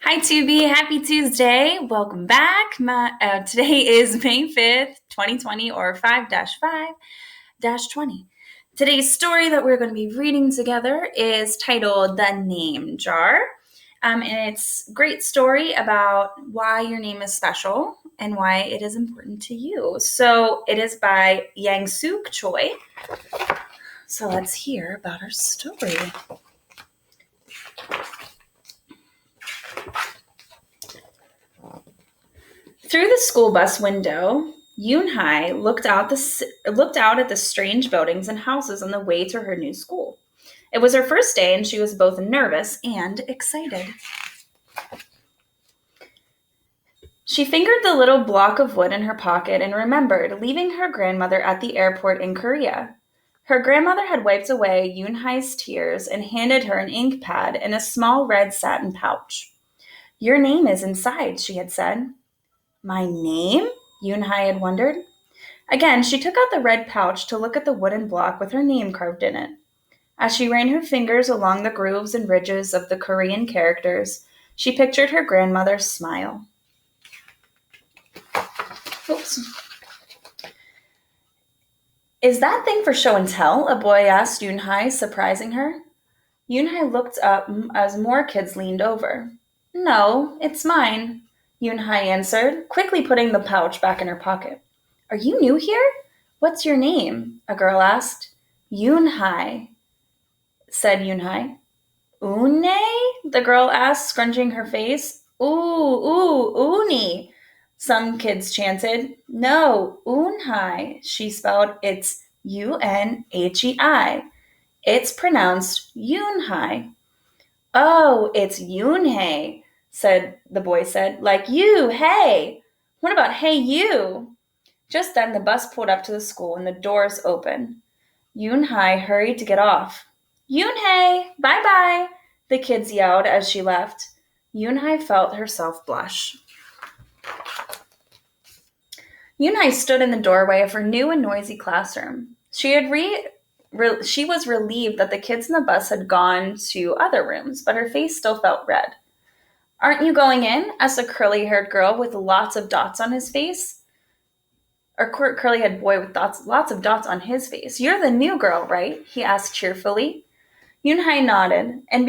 Hi, Tubi. Happy Tuesday. Welcome back. Today is May 5th, 2020, or 5-5-20. Today's story that we're going to be reading together is titled The Name Jar. And it's a great story about why your name is special and why it is important to you. So it is by Yang Suk Choi. So let's hear about our story. Through the school bus window, Yoon-hai looked out at the strange buildings and houses on the way to her new school. It was her first day, and she was both nervous and excited. She fingered the little block of wood in her pocket and remembered leaving her grandmother at the airport in Korea. Her grandmother had wiped away Yoon-hai's tears and handed her an ink pad and a small red satin pouch. "Your name is inside," she had said. "My name?" Yoon-hai had wondered. Again, she took out the red pouch to look at the wooden block with her name carved in it. As she ran her fingers along the grooves and ridges of the Korean characters, she pictured her grandmother's smile. Oops. "Is that thing for show and tell?" a boy asked Yoon-hai, surprising her. Yoon-hai looked up as more kids leaned over. "No, it's mine," Yoon-hai answered, quickly putting the pouch back in her pocket. "Are you new here? What's your name?" a girl asked. "Yoon-hai," said Yoon-hai. "Une?" the girl asked, scrunching her face. Uni," some kids chanted. "No, Yoon-hai," she spelled. It's Unhei. It's pronounced Yoon-hai. "Oh, it's Yoon-hei," the boy said. "Like you, hey. What about hey you?" Just then the bus pulled up to the school and the doors opened. Yoon-hai hurried to get off. "Yoon-hei, bye-bye," the kids yelled as she left. Yoon-hai felt herself blush. Yoon-hai stood in the doorway of her new and noisy classroom. She was relieved that the kids in the bus had gone to other rooms, but her face still felt red. "Aren't you going in?" asked a curly-haired girl with lots of dots on his face. Or curly-haired boy with lots of dots on his face. "You're the new girl, right?" he asked cheerfully. Yoon-hai nodded, and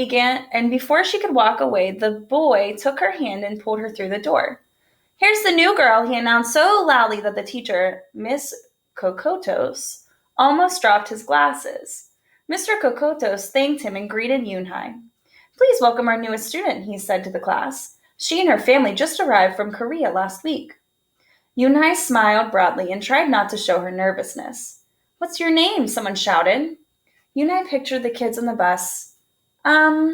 before she could walk away, the boy took her hand and pulled her through the door. "Here's the new girl," he announced so loudly that the teacher, Miss Kokotos, almost dropped his glasses. Mr. Kokotos thanked him and greeted Yoon-hai. "Please welcome our newest student," he said to the class. "She and her family just arrived from Korea last week." Yoon-hai smiled broadly and tried not to show her nervousness. "What's your name?" someone shouted. Yoon-hai pictured the kids on the bus. I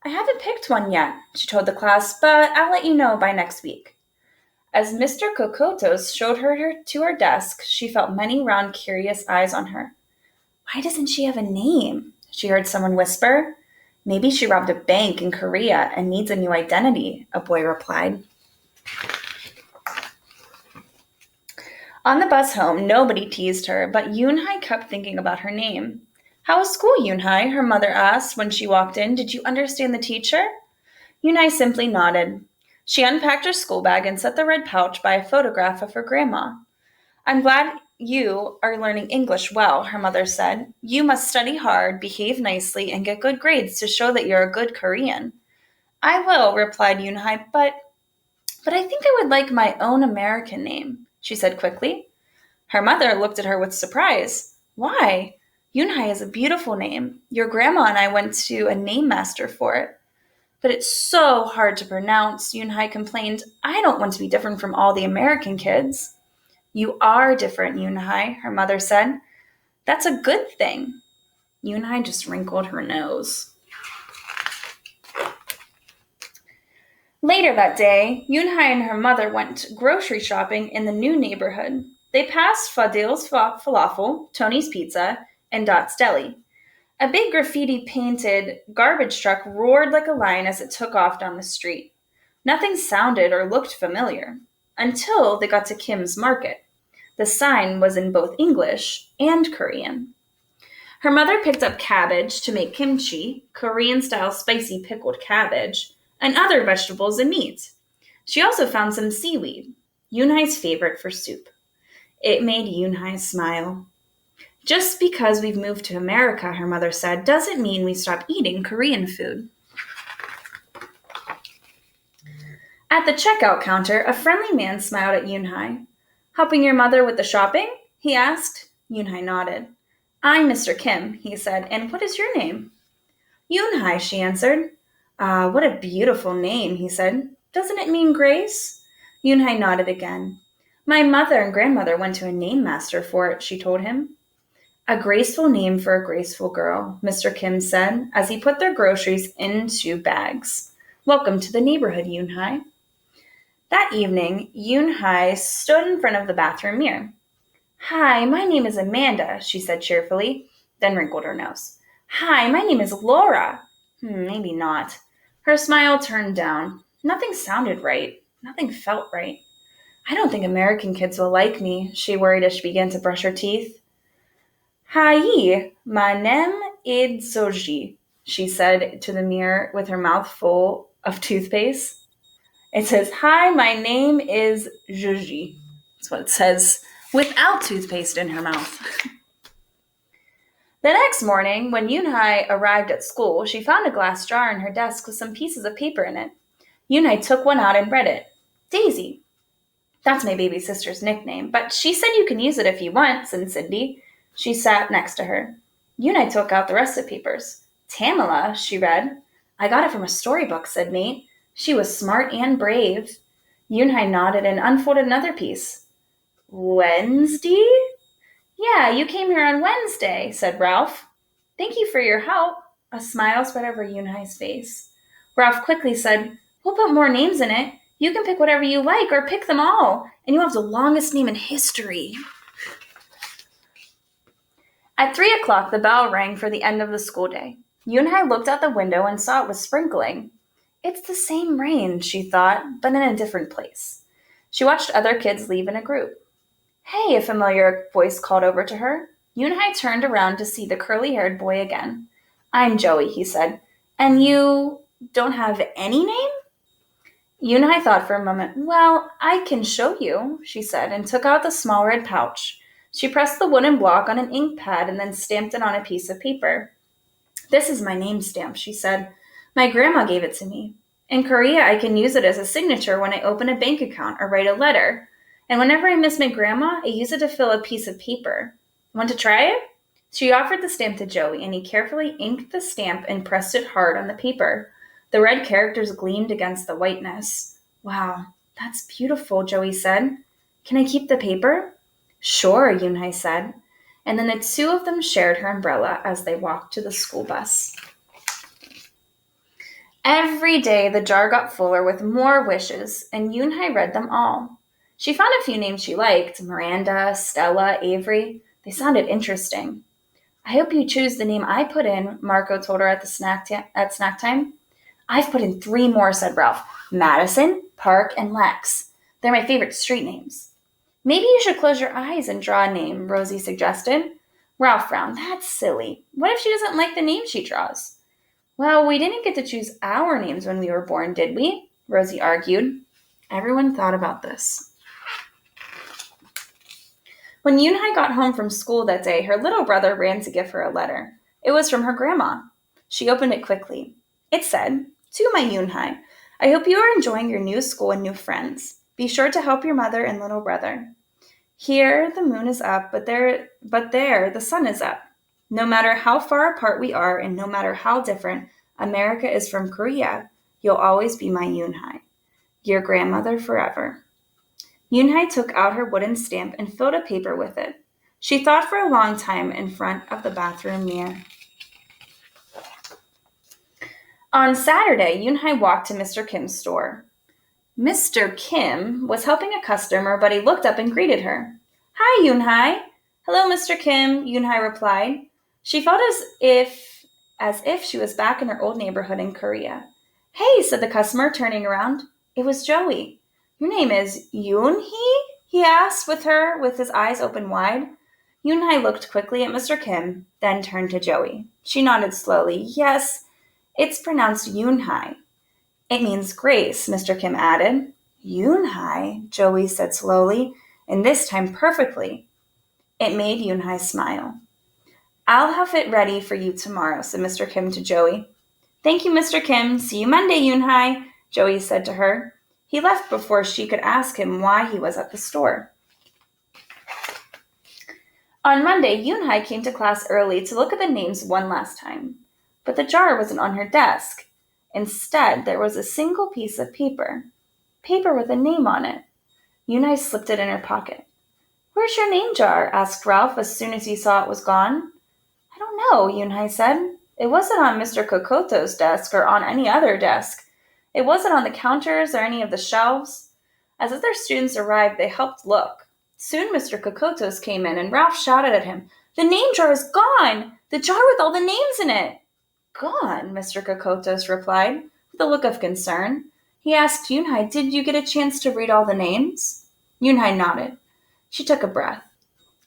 haven't picked one yet," she told the class, "but I'll let you know by next week." As Mr. Kokotos showed her to her desk, she felt many round, curious eyes on her. "Why doesn't she have a name?" she heard someone whisper. "Maybe she robbed a bank in Korea and needs a new identity," a boy replied. On the bus home, nobody teased her, but Yoon-hai kept thinking about her name. "How was school, Yoon-hai?" her mother asked when she walked in. "Did you understand the teacher?" Yoon-hai simply nodded. She unpacked her school bag and set the red pouch by a photograph of her grandma. "I'm glad you are learning English well," her mother said. "You must study hard, behave nicely, and get good grades to show that you're a good Korean." "I will," replied Yoon-hai, but I think I would like my own American name," she said quickly. Her mother looked at her with surprise. "Why? Yoon-hai is a beautiful name. Your grandma and I went to a name master for it." "But it's so hard to pronounce," Yoon-hai complained. "I don't want to be different from all the American kids." "You are different, Yoon-hai," her mother said. "That's a good thing." Yoon-hai just wrinkled her nose. Later that day, Yoon-hai and her mother went grocery shopping in the new neighborhood. They passed Fadil's Falafel, Tony's Pizza, and Dot's Deli. A big graffiti-painted garbage truck roared like a lion as it took off down the street. Nothing sounded or looked familiar, until they got to Kim's Market. The sign was in both English and Korean. Her mother picked up cabbage to make kimchi, Korean-style spicy pickled cabbage, and other vegetables and meat. She also found some seaweed, Yoonhai's favorite for soup. It made Yoonhai smile. Just because we've moved to America, her mother said, doesn't mean we stop eating Korean food. At the checkout counter, a friendly man smiled at Yoonhai. Helping your mother with the shopping? He asked. Yoonhai nodded. I'm Mr. Kim, he said, and what is your name? Yoonhai, she answered. Ah, what a beautiful name, he said. Doesn't it mean grace? Yoonhai nodded again. My mother and grandmother went to a name master for it, she told him. A graceful name for a graceful girl, Mr. Kim said, as he put their groceries into bags. Welcome to the neighborhood, Yoonhai. That evening, Yoonhai stood in front of the bathroom mirror. Hi, my name is Amanda, she said cheerfully, then wrinkled her nose. Hi, my name is Laura. Maybe not. Her smile turned down. Nothing sounded right. Nothing felt right. I don't think American kids will like me, she worried as she began to brush her teeth. Hi, my name is Soji, she said to the mirror with her mouth full of toothpaste. It says, hi, my name is Juji. That's what it says, without toothpaste in her mouth. The next morning, when Yoonhai arrived at school, she found a glass jar in her desk with some pieces of paper in it. Yoonhai took one out and read it. Daisy. That's my baby sister's nickname, but she said you can use it if you want, said Cindy. She sat next to her. Yoonhai took out the rest of the papers. Tamala, she read. I got it from a storybook, said Nate. She was smart and brave. Yoonhai nodded and unfolded another piece. Wednesday? Yeah, you came here on Wednesday, said Ralph. Thank you for your help. A smile spread over Yoonhai's face. Ralph quickly said, we'll put more names in it. You can pick whatever you like or pick them all, and you'll have the longest name in history. At 3 o'clock, the bell rang for the end of the school day. Yoonhai looked out the window and saw it was sprinkling. It's the same rain, she thought, but in a different place. She watched other kids leave in a group. Hey, a familiar voice called over to her. Yoonhai turned around to see the curly-haired boy again. I'm Joey, he said. And you don't have any name? Yoonhai thought for a moment. Well, I can show you, she said, and took out the small red pouch. She pressed the wooden block on an ink pad and then stamped it on a piece of paper. This is my name stamp, she said. My grandma gave it to me. In Korea, I can use it as a signature when I open a bank account or write a letter. And whenever I miss my grandma, I use it to fill a piece of paper. Want to try it? She offered the stamp to Joey, and he carefully inked the stamp and pressed it hard on the paper. The red characters gleamed against the whiteness. Wow, that's beautiful, Joey said. Can I keep the paper? Sure, Yoonhai said. And then the two of them shared her umbrella as they walked to the school bus. Every day, the jar got fuller with more wishes, and Yoonhai read them all. She found a few names she liked, Miranda, Stella, Avery. They sounded interesting. I hope you choose the name I put in, Marco told her at snack time. I've put in 3 more, said Ralph. Madison, Park, and Lex. They're my favorite street names. Maybe you should close your eyes and draw a name, Rosie suggested. Ralph frowned. That's silly. What if she doesn't like the name she draws? Well, we didn't get to choose our names when we were born, did we? Rosie argued. Everyone thought about this. When Yoonhai got home from school that day, her little brother ran to give her a letter. It was from her grandma. She opened it quickly. It said, To my Yoonhai, I hope you are enjoying your new school and new friends. Be sure to help your mother and little brother. Here, the moon is up, but there, the sun is up. No matter how far apart we are and no matter how different America is from Korea, you'll always be my Yoonhai. Your grandmother forever. Yoonhai took out her wooden stamp and filled a paper with it. She thought for a long time in front of the bathroom mirror. On Saturday, Yoonhai walked to Mr. Kim's store. Mr. Kim was helping a customer, but he looked up and greeted her. Hi, Yoonhai. Hello, Mr. Kim, Yoonhai replied. She felt as if she was back in her old neighborhood in Korea. Hey, said the customer, turning around. It was Joey. Your name is Yoonhee? He asked with his eyes open wide. Yoonhai looked quickly at Mr. Kim, then turned to Joey. She nodded slowly. Yes, it's pronounced Yoonhai. It means grace, Mr. Kim added. Yoonhai, Joey said slowly, and this time perfectly. It made Yoonhai smile. I'll have it ready for you tomorrow, said Mr. Kim to Joey. Thank you, Mr. Kim. See you Monday, Yoonhai, Joey said to her. He left before she could ask him why he was at the store. On Monday, Yoonhai came to class early to look at the names one last time. But the jar wasn't on her desk. Instead, there was a single piece of paper. Paper with a name on it. Yoonhai slipped it in her pocket. Where's your name jar? Asked Ralph as soon as he saw it was gone. I don't know, Yoonhai said. It wasn't on Mr. Kokoto's desk or on any other desk. It wasn't on the counters or any of the shelves. As other students arrived, they helped look. Soon Mr. Kokotos came in and Ralph shouted at him, The name jar is gone! The jar with all the names in it! Gone, Mr. Kokotos replied, with a look of concern. He asked Yoonhai, Did you get a chance to read all the names? Yoonhai nodded. She took a breath.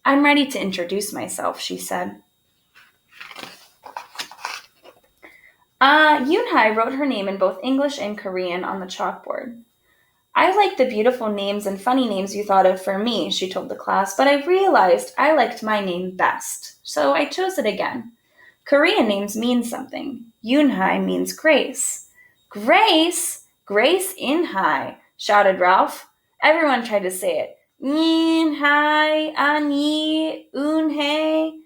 I'm ready to introduce myself, she said. Yoonhai wrote her name in both English and Korean on the chalkboard. I like the beautiful names and funny names you thought of for me, she told the class, but I realized I liked my name best, so I chose it again. Korean names mean something. Yoonhai means grace. Grace? Grace Inhai, shouted Ralph. Everyone tried to say it. Inhai, Ani, Unhei.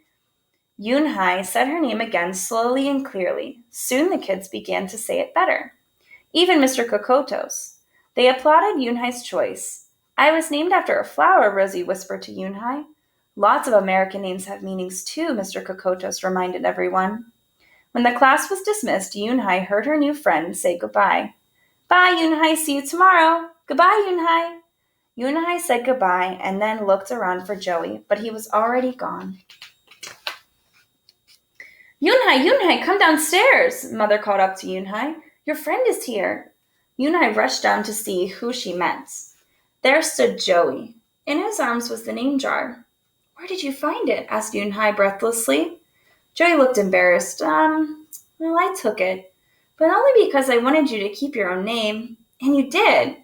Yoonhai said her name again slowly and clearly. Soon the kids began to say it better. Even Mr. Kokotos. They applauded Yoonhai's choice. I was named after a flower, Rosie whispered to Yoonhai. Lots of American names have meanings too, Mr. Kokotos reminded everyone. When the class was dismissed, Yoonhai heard her new friend say goodbye. Bye, Yoonhai, see you tomorrow. Goodbye, Yoonhai. Yoonhai said goodbye and then looked around for Joey, but he was already gone. Yoonhai, come downstairs, Mother called up to Yoonhai. Your friend is here. Yoonhai rushed down to see who she meant. There stood Joey. In his arms was the name jar. Where did you find it? Asked Yoonhai breathlessly. Joey looked embarrassed. Well, I took it, but only because I wanted you to keep your own name. And you did.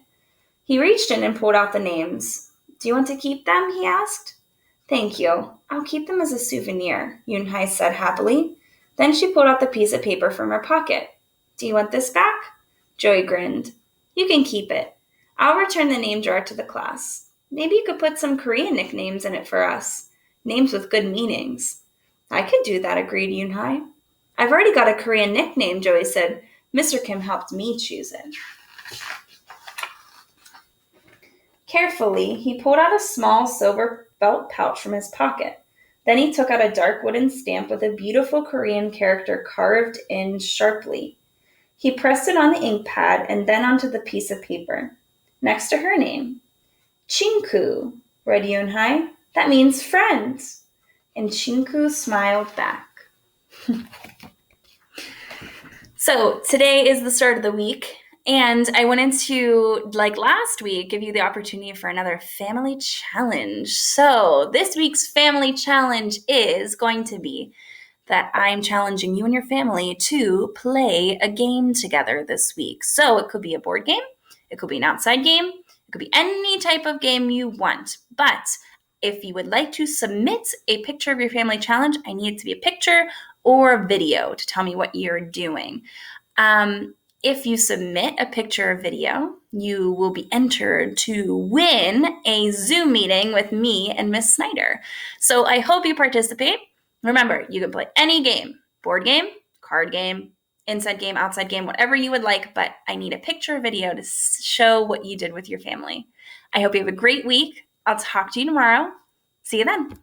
He reached in and pulled out the names. Do you want to keep them? He asked. Thank you. I'll keep them as a souvenir, Yoonhai said happily. Then she pulled out the piece of paper from her pocket. Do you want this back? Joey grinned. You can keep it. I'll return the name jar to the class. Maybe you could put some Korean nicknames in it for us. Names with good meanings. I could do that, agreed Yoonhai. I've already got a Korean nickname, Joey said. Mr. Kim helped me choose it. Carefully, he pulled out a small silver felt pouch from his pocket. Then he took out a dark wooden stamp with a beautiful Korean character carved in sharply. He pressed it on the ink pad and then onto the piece of paper. Next to her name. Chinku, read Yoonhai. That means friend. And Chinku smiled back. So today is the start of the week. And I wanted to, like last week, give you the opportunity for another family challenge. So this week's family challenge is going to be that I'm challenging you and your family to play a game together this week. So it could be a board game, it could be an outside game, it could be any type of game you want. But if you would like to submit a picture of your family challenge, I need it to be a picture or a video to tell me what you're doing. If you submit a picture or video, you will be entered to win a Zoom meeting with me and Miss Snyder. So I hope you participate. Remember, you can play any game, board game, card game, inside game, outside game, whatever you would like, but I need a picture or video to show what you did with your family. I hope you have a great week. I'll talk to you tomorrow. See you then.